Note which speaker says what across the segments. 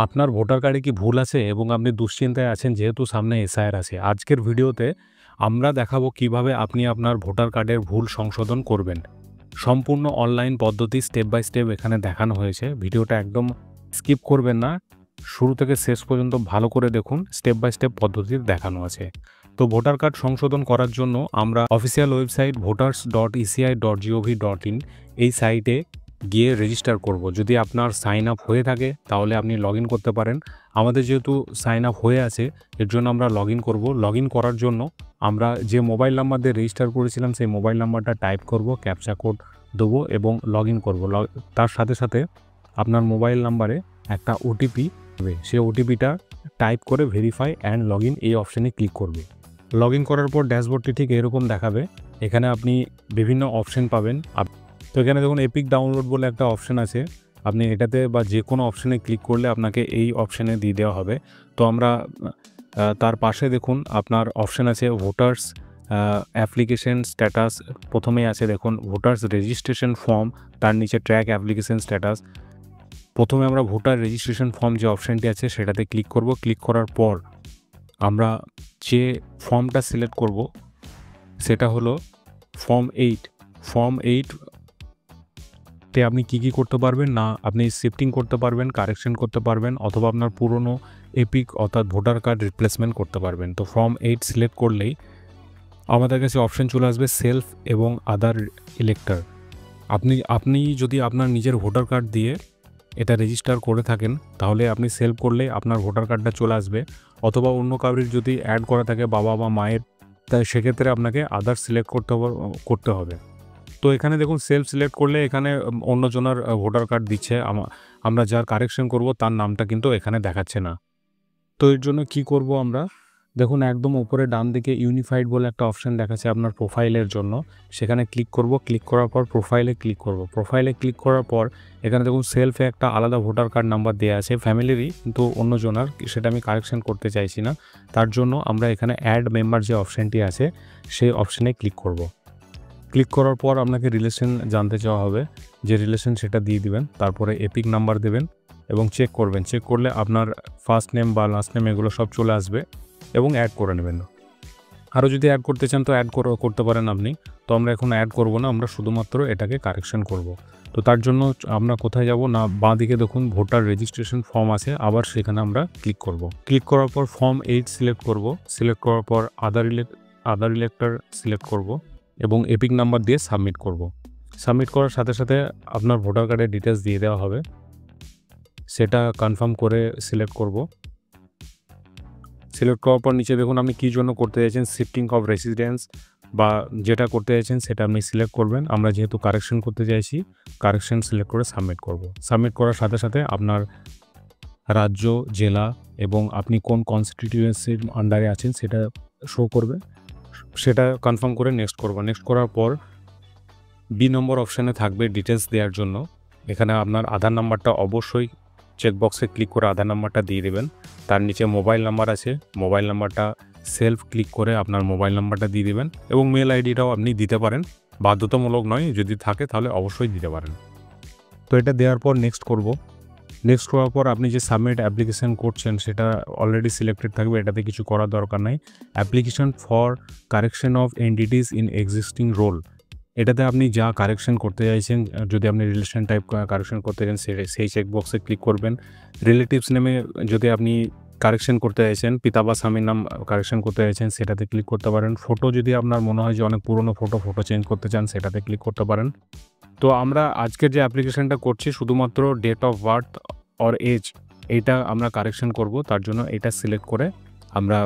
Speaker 1: আপনার ভোটার কার্ডে কি ভুল আছে এবং আপনি দুশ্চিন্তায় আছেন যেহেতু সামনে এসআইআর আছে। আজকের ভিডিওতে আমরা দেখাবো কিভাবে আপনি আপনার ভোটার কার্ডের ভুল সংশোধন করবেন। সম্পূর্ণ অনলাইন পদ্ধতি স্টেপ বাই স্টেপ এখানে দেখানো হয়েছে। ভিডিওটা একদম স্কিপ করবেন না। শুরু থেকে শেষ পর্যন্ত ভালো করে দেখুন, স্টেপ বাই স্টেপ পদ্ধতির দেখানো আছে। তো ভোটার কার্ড সংশোধন করার জন্য আমরা অফিসিয়াল ওয়েবসাইট voters.eci.gov.in এই সাইটে গিয়ে রেজিস্টার করব। যদি আপনার সাইন আপ হয়ে থাকে তাহলে আপনি লগ ইন করতে পারেন। আমাদের যেহেতু সাইন আপ হয়ে আছে এর জন্য আমরা লগ ইন করব। লগ ইন করার জন্য আমরা যে মোবাইল নাম্বার দিয়ে রেজিস্টার করেছিলাম সেই মোবাইল নাম্বারটা টাইপ করব, ক্যাপচা কোড দেবো এবং লগ ইন করবো। তার সাথে সাথে আপনার মোবাইল নাম্বারে একটা ওটিপি হবে, সেই ওটিপিটা টাইপ করে ভেরিফাই অ্যান্ড লগ ইন এই অপশানে ক্লিক করবে। লগ ইন করার পর ড্যাশবোর্ডটি ঠিক এরকম দেখাবে। এখানে আপনি বিভিন্ন অপশান পাবেন। তো এখানে দেখুন এপিক ডাউনলোড বলে একটা অপশান আছে, আপনি এটাতে বা যে কোনো অপশানে ক্লিক করলে আপনাকে এই অপশানে দিয়ে দেওয়া হবে। তো আমরা তার পাশে দেখুন আপনার অপশান আছে ভোটার্স অ্যাপ্লিকেশন স্ট্যাটাস। প্রথমেই আছে দেখুন ভোটার্স রেজিস্ট্রেশন ফর্ম, তার নিচে ট্র্যাক অ্যাপ্লিকেশন স্ট্যাটাস। প্রথমে আমরা ভোটার রেজিস্ট্রেশন ফর্ম যে অপশানটি আছে সেটাতে ক্লিক করব। ক্লিক করার পর আমরা যে ফর্মটা সিলেক্ট করব সেটা হলো ফর্ম 8। ফর্ম 8 তে আপনি কী করতে পারবেন না, আপনি শিফটিং করতে পারবেন, কারেকশন করতে পারবেন, অথবা আপনার পুরনো এপিক অর্থাৎ ভোটার কার্ড রিপ্লেসমেন্ট করতে পারবেন। তো ফর্ম 8 সিলেক্ট করলেই আমাদের কাছে অপশান চলে আসবে সেলফ এবং আদার ইলেক্টর। আপনি যদি আপনার নিজের ভোটার কার্ড দিয়ে এটা রেজিস্টার করে থাকেন তাহলে আপনি সেলফ করলে আপনার ভোটার কার্ডটা চলে আসবে, অথবা অন্য কাউরির যদি অ্যাড করা থাকে বাবা বা মায়ের, তাই সেক্ষেত্রে আপনাকে আদার সিলেক্ট করতে হবে। তো এখানে দেখুন সেলফ সিলেক্ট করলে এখানে অন্যজনের ভোটার কার্ড দিচ্ছে, আমরা যার কারেকশন করব তার নামটা কিন্তু এখানে দেখাচ্ছে না। তো এর জন্য কি করব আমরা, দেখুন একদম উপরে ডান দিকে ইউনিফাইড বলে একটা অপশান দেখাচ্ছে আপনার প্রোফাইলের জন্য, সেখানে ক্লিক করব। ক্লিক করার পর প্রোফাইলে ক্লিক করব। প্রোফাইলে ক্লিক করার পর এখানে দেখুন সেলফে একটা আলাদা ভোটার কার্ড নাম্বার দেওয়া আছে ফ্যামিলিরই, কিন্তু অন্যজনের, সেটা আমি কারেকশন করতে চাইছি না। তার জন্য আমরা এখানে অ্যাড মেম্বার যে অপশানটি আছে সেই অপশানে ক্লিক করব। ক্লিক করার পর আপনাকে রিলেশন জানতে চাওয়া হবে, যে রিলেশন সেটা দিয়ে দিবেন। তারপরে এপিক নাম্বার দেবেন এবং চেক করবেন। চেক করলে আপনার ফার্স্ট নেম বা লাস্ট নেম এগুলো সব চলে আসবে এবং অ্যাড করে নেবেন। আরও যদি অ্যাড করতে চান তো অ্যাড করতে পারেন আপনি। তো আমরা এখন অ্যাড করব না, আমরা শুধুমাত্র এটাকে কারেকশন করব। তো তার জন্য আমরা কোথায় যাব না, বাঁ দিকে দেখুন ভোটার রেজিস্ট্রেশন ফর্ম আছে, আবার সেখানে আমরা ক্লিক করব। ক্লিক করার পর ফর্ম 8 সিলেক্ট করব। সিলেক্ট করার পর আদার ইলেক্টর সিলেক্ট করব এবং এপিক নাম্বার দিয়ে সাবমিট করব। সাবমিট করার সাথে সাথে আপনার ভোটার কার্ডের ডিটেলস দিয়ে দেওয়া হবে, সেটা কনফার্ম করে সিলেক্ট করব। সিলেক্ট করার পর নিচে দেখুন আপনি কী জন্য করতে চাইছেন, শিফটিং অফ রেসিডেন্স বা যেটা করতে চাইছেন সেটা আপনি সিলেক্ট করবেন। আমরা যেহেতু কারেকশন করতে চাইছি, কারেকশন সিলেক্ট করে সাবমিট করব। সাবমিট করার সাথে সাথে আপনার রাজ্য, জেলা এবং আপনি কোন কনস্টিটিউয়েন্সির আন্ডারে আছেন সেটা শো করবে, সেটা কনফার্ম করে নেক্সট করব। নেক্সট করার পর বি নম্বর অপশানে থাকবে ডিটেলস দেওয়ার জন্য। এখানে আপনার আধার নাম্বারটা অবশ্যই চেকবক্সে ক্লিক করে আধার নাম্বারটা দিয়ে দেবেন। তার নিচে মোবাইল নাম্বার আছে, মোবাইল নাম্বারটা সেলফ ক্লিক করে আপনার মোবাইল নাম্বারটা দিয়ে দেবেন এবং মেল আইডিটাও আপনি দিতে পারেন, বাধ্যতামূলক নয়, যদি থাকে তাহলে অবশ্যই দিতে পারেন। তো এটা দেওয়ার পর নেক্সট করব। নেক্সট করার পর আপনি যে সাবমিট অ্যাপ্লিকেশান করছেন সেটা অলরেডি সিলেক্টেড থাকবে, এটাতে কিছু করার দরকার নাই। Application for correction of entities in existing roll, এটাতে আপনি যা কারেকশন করতে চাইছেন, যদি আপনি রিলেশন টাইপ কারেকশন করতে চান সেই চেকবক্সে ক্লিক করবেন। রিলেটিভস নেমে যদি আপনি কারেকশন করতে চাইছেন, পিতা বা স্বামীর নাম কারেকশন করতে চাইছেন সেটাতে ক্লিক করতে পারেন। ফটো যদি আপনার মনে হয় যে অনেক পুরনো ফটো চেঞ্জ করতে চান সেটাতে ক্লিক করতে পারেন। তো আমরা আজকের যে অ্যাপ্লিকেশানটা করছি শুধুমাত্র date of birth or age এইটা আমরা কারেকশন করব। তার জন্য এটা সিলেক্ট করে আমরা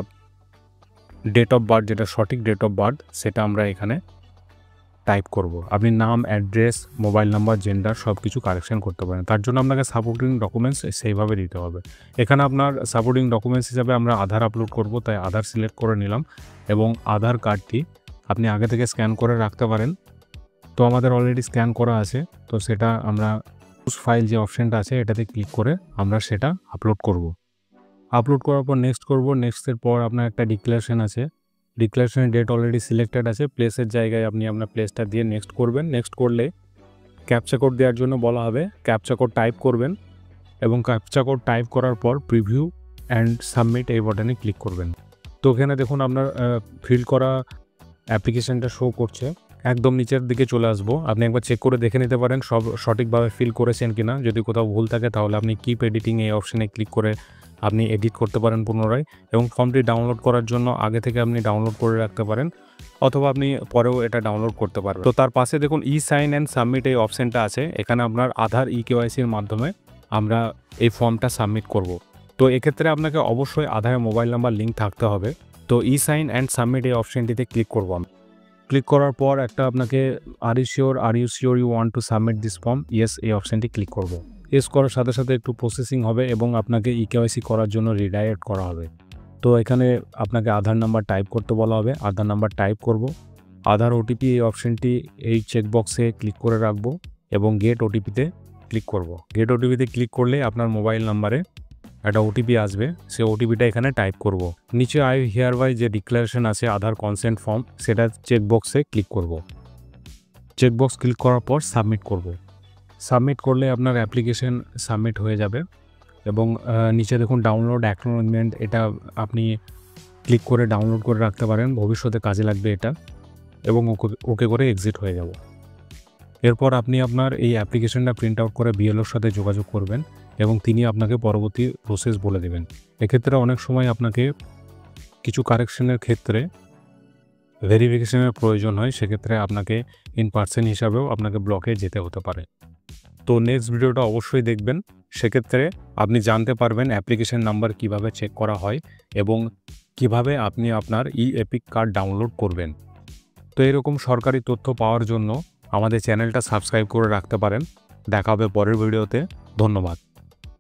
Speaker 1: ডেট অফ বার্থ, যেটা সঠিক ডেট অফ বার্থ সেটা আমরা এখানে টাইপ করব। আপনি নাম, অ্যাড্রেস, মোবাইল নাম্বার, জেন্ডার সব কিছু কারেকশন করতে পারেন। তার জন্য আপনাকে সাপোর্টিং ডকুমেন্টস সেইভাবে দিতে হবে। এখানে আপনার সাপোর্টিং ডকুমেন্টস হিসাবে আমরা আধার আপলোড করব, তাই আধার সিলেক্ট করে নিলাম এবং আধার কার্ডটি আপনি আগে থেকে স্ক্যান করে রাখতে পারেন। তো আমাদের অলরেডি স্ক্যান করা আছে, তো সেটা আমরা ফাইল যে অপশানটা আছে এটাতে ক্লিক করে আমরা সেটা আপলোড করব। আপলোড করার পর নেক্সট করব। নেক্সটের পর আপনার একটা ডিক্লারেশন আছে, ডিক্লারেশনের ডেট অলরেডি সিলেক্টেড আছে, প্লেসের জায়গায় আপনি আপনার প্লেসটা দিয়ে নেক্সট করবেন। নেক্সট করলে ক্যাপচা কোড দেওয়ার জন্য বলা হবে, ক্যাপচা কোড টাইপ করবেন এবং ক্যাপচা কোড টাইপ করার পর প্রিভিউ অ্যান্ড সাবমিট এই বাটনে ক্লিক করবেন। তো এখানে দেখুন আপনার ফিল করা অ্যাপ্লিকেশানটা শো করছে। একদম নিচের দিকে চলে আসবো, আপনি একবার চেক করে দেখে নিতে পারেন সব সঠিকভাবে ফিল করেছেন কিনা। যদি কোথাও ভুল থাকে তাহলে আপনি কিপ এডিটিং এই অপশানে ক্লিক করে আপনি এডিট করতে পারেন পুনরায়। এবং ফর্মটি ডাউনলোড করার জন্য আগে থেকে আপনি ডাউনলোড করে রাখতে পারেন, অথবা আপনি পরেও এটা ডাউনলোড করতে পারবেন। তো তার পাশে দেখুন ই সাইন অ্যান্ড সাবমিট এই অপশানটা আছে। এখানে আপনার আধার KYCর মাধ্যমে আমরা এই ফর্মটা সাবমিট করব। তো এক্ষেত্রে আপনাকে অবশ্যই আধারের মোবাইল নাম্বার লিঙ্ক থাকতে হবে। তো ই সাইন অ্যান্ড সাবমিট এই অপশানটিতে ক্লিক করব আমি। ক্লিক করার পর একটা আপনাকে are you sure you want to submit this form, yes এই অপশানটি ক্লিক করব। ইয়েস করার সাথে সাথে একটু প্রসেসিং হবে এবং আপনাকে KYC করার জন্য রিডাইরেক্ট করা হবে। তো এখানে আপনাকে আধার নাম্বার টাইপ করতে বলা হবে, আধার নাম্বার টাইপ করব। আধার OTP এই অপশানটি এই চেকবক্সে ক্লিক করে রাখবো এবং গেট OTPতে ক্লিক করব। গেট OTPতে ক্লিক করলে আপনার মোবাইল নাম্বারে একটা OTP আসবে, সে OTPটা এখানে টাইপ করব। নিচে আই হিয়ার বাই যে ডিক্লারেশন আছে আধার কনসেন্ট ফর্ম, সেটা চেকবক্সে ক্লিক করব। চেকবক্স ক্লিক করার পর সাবমিট করব। সাবমিট করলে আপনার অ্যাপ্লিকেশন সাবমিট হয়ে যাবে। এবং নিচে দেখুন ডাউনলোড অ্যাকনোলেজমেন্ট, এটা আপনি ক্লিক করে ডাউনলোড করে রাখতে পারেন, ভবিষ্যতে কাজে লাগবে এটা। এবং ওকে করে এক্সিট হয়ে যাব। এরপর আপনি আপনার এই অ্যাপ্লিকেশনটা প্রিন্ট আউট করে BLOর সাথে যোগাযোগ করবেন এবং তিনি আপনাকে পরবর্তী প্রসেস বলে দেবেন। এক্ষেত্রে অনেক সময় আপনাকে কিছু কারেকশনের ক্ষেত্রে ভেরিফিকেশনের প্রয়োজন হয়, সেক্ষেত্রে আপনাকে ইন পার্সন হিসাবেও আপনাকে ব্লকে যেতে হতে পারে। তো নেক্সট ভিডিওটা অবশ্যই দেখবেন, সেক্ষেত্রে আপনি জানতে পারবেন অ্যাপ্লিকেশন নাম্বার কিভাবে চেক করা হয় এবং কিভাবে আপনি আপনার এপিক কার্ড ডাউনলোড করবেন। তো এরকম সরকারি তথ্য পাওয়ার জন্য আমাদের চ্যানেলটা সাবস্ক্রাইব করে রাখতে পারেন। দেখা হবে পরের ভিডিওতে। ধন্যবাদ।